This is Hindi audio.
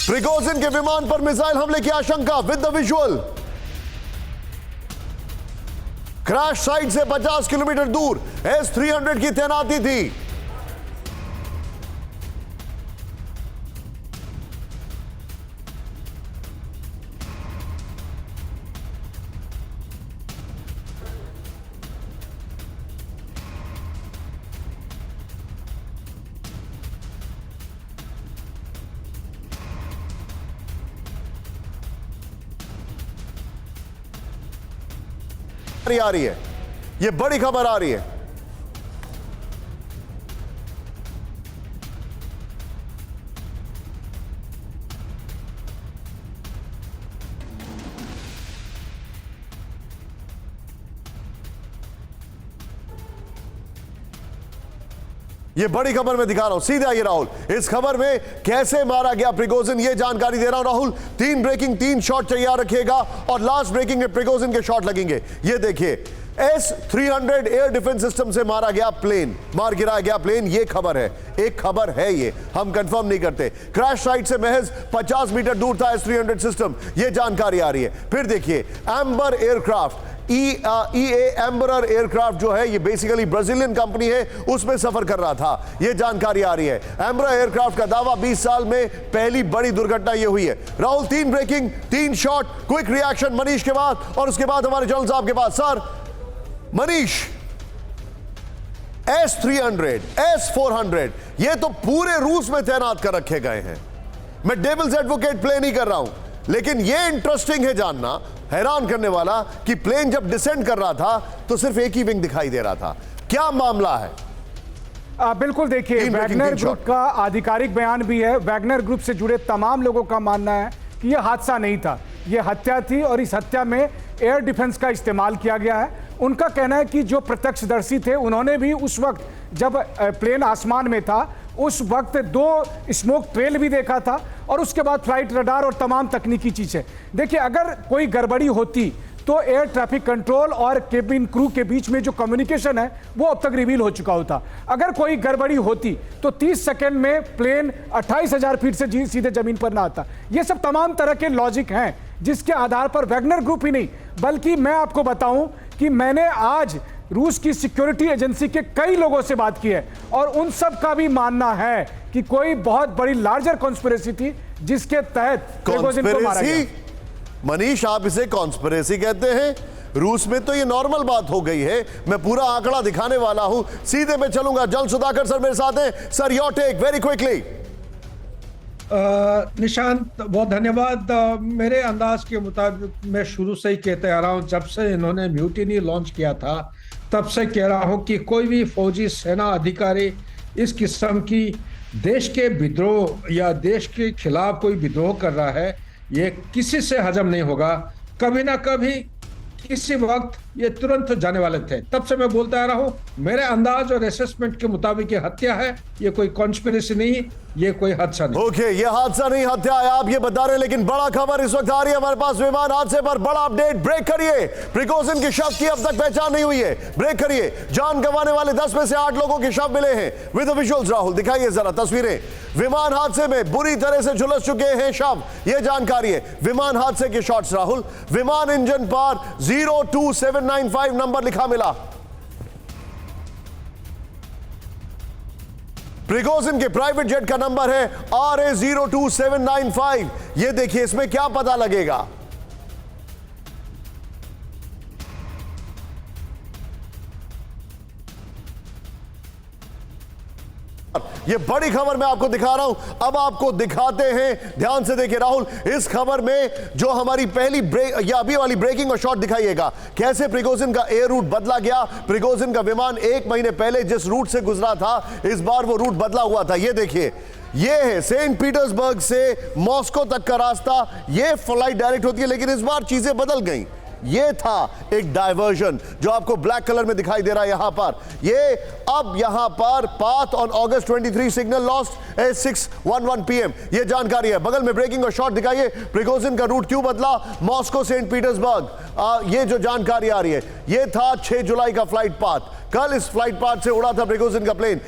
प्रिगोजिन के विमान पर मिसाइल हमले की आशंका with the visual. Crash site से 50 किलोमीटर दूर S-300 की तैनाती थी। आ रही है, ये बड़ी खबर आ रही है। ये बड़ी खबर मैं दिखा रहा हूं, सीधे आइए राहुल। इस खबर में कैसे मारा गया प्रिगोजिन, ये जानकारी दे रहा हूं राहुल। 3 शॉट तैयार रखिएगा और लास्ट ब्रेकिंग में प्रिगोजिन के शॉट लगेंगे। ये देखिए, S-300 एयर डिफेंस सिस्टम से मारा गया प्लेन, मार गिराया गया प्लेन। ये खबर है, एक खबर है, ये हम कंफर्म नहीं करते। क्रैश साइट से महज 50 मीटर दूर था S-300 सिस्टम, ये जानकारी आ रही है। फिर देखिए, एम्बर एयरक्राफ्ट, EA एम्बरर एयरक्राफ्ट जो है, ये बेसिकली ब्राजीलियन कंपनी है, उसमें सफर कर रहा था, ये जानकारी आ रही है। एम्बरर एयरक्राफ्ट का दावा 20 साल में पहली बड़ी दुर्घटना ये हुई है। Rahul, 3 breaking, 3 shot, quick reaction Manish के बाद, और उसके बाद हमारे जनरल साहब के बाद। सर मनीष, S-300, S-400 ये तो पूरे रूस में तैनात कर रखे गए हैं। मैं डेविल्स एडवोकेट प्ले नहीं कर रहा हूं, लेकिन ये इंटरेस्टिंग है जानना, हैरान करने वाला, कि प्लेन जब डिसेंड कर रहा था तो सिर्फ एक ही विंग दिखाई दे रहा था। क्या मामला है? बिल्कुल, देखिए, वैगनर ग्रुप का आधिकारिक बयान भी है। वैगनर ग्रुप से जुड़े तमाम लोगों का मानना है कि यह हादसा नहीं था, यह हत्या थी, और इस हत्या में एयर डिफेंस का इस्तेमाल किया गया है। उनका कहना है कि जो प्रत्यक्षदर्शी थे, उन्होंने भी उस वक्त जब प्लेन आसमान में था, उस वक्त 2 स्मोक ट्रेल भी देखा था, और उसके बाद फ्लाइट रडार और तमाम तकनीकी चीजें। देखिए, अगर कोई गड़बड़ी होती तो एयर ट्रैफिक कंट्रोल और केबिन क्रू के बीच में जो कम्युनिकेशन है वो अब तक रिवील हो चुका होता। अगर कोई गड़बड़ी होती तो 30 सेकंड में प्लेन 28,000 फीट से सीधे जमीन पर ना आता। ये सब तमाम तरह के लॉजिक हैं जिसके आधार पर वैगनर ग्रुप ही नहीं, बल्कि मैं आपको बताऊं कि मैंने आज रूस की सिक्योरिटी एजेंसी के कई लोगों से बात की है, और उन सब का भी मानना है कि कोई बहुत बड़ी लार्जर कॉन्स्पिरेसी थी जिसके तहत प्रिगोजिन को मारा गया। मनीष, आप इसे कॉन्स्पिरेसी कहते हैं? रूस में तो ये नॉर्मल बात हो गई है। मैं पूरा आंकड़ा दिखाने वाला हूं, सीधे मैं चलूंगा। जल सुधाकर सर मेरे साथ हैं। Sir, your take very quickly. Nishant, बहुत धन्यवाद। मेरे अंदाज के मुताबिक मैं शुरू से ही कहते आ रहा हूं, जब से इन्होंने म्यूटिनी लॉन्च किया था तब से कह रहा हूं कि कोई भी फौजी सेना अधिकारी इस किस्म की देश के विद्रोह या देश के खिलाफ कोई विद्रोह कर रहा है, ये किसी से हजम नहीं होगा। कभी ना कभी किसी वक्त ये तुरंत जाने वाले थे। तब से मैं बोलता आ रहा हूं, मेरे अंदाज और असेसमेंट के मुताबिक ये हत्या है, ये कोई कॉन्स्पिरेसी नहीं, ये कोई हादसा नहीं। ओके, ये हादसा नहीं, हत्या है, आप ये बता रहे हैं। लेकिन बड़ा खबर इस वक्त आ रही है हमारे पास विमान हादसे पर, बड़ा अपडेट। ब्रेक करिए, प्रिगोजिन के शव की अब तक पहचान नहीं हुई है। ब्रेक करिए, जान गंवाने वाले 10 में से 8 लोगों के शव मिले हैं। विद द विजुअल्स राहुल, दिखाइए जरा तस्वीरें। विमान हादसे में बुरी तरह से झुलस चुके हैं शव, यह जानकारी है। विमान हादसे के शॉट्स राहुल। विमान इंजन पर 02795 नंबर लिखा मिला। प्रिगोजिन के प्राइवेट जेट का नंबर है RA02795। ये देखिए, इसमें क्या पता लगेगा। ये बड़ी खबर मैं आपको दिखा रहा हूं, अब आपको दिखाते हैं। ध्यान से देखिए राहुल, इस खबर में जो हमारी पहली या अभी वाली ब्रेकिंग और शॉट दिखाइएगा, कैसे प्रिगोजिन का एयर रूट बदला गया। प्रिगोजिन का विमान 1 महीने पहले जिस रूट से गुजरा था, इस बार वो रूट बदला हुआ था। ये देखिए, ये है सेंट पीटर्सबर्ग से मॉस्को तक का रास्ता। ये फ्लाइट डायरेक्ट होती है, लेकिन इस बार चीजें बदल गई। ये था एक डायवर्जन जो आपको ब्लैक कलर में दिखाई दे रहा है यहां पर। ये अब यहां पर path on August 23 signal lost at 6:11 PM, ये जानकारी है। बगल में ब्रेकिंग और शॉट दिखाइए, प्रिगोजिन का रूट क्यों बदला, मॉस्को सेंट पीटर्सबर्ग, ये जो जानकारी आ रही है। ये था 6 जुलाई का फ्लाइट पाथ। कल इस फ्लाइट पाथ से उड़ा था प्रिगोजिन का प्लेन।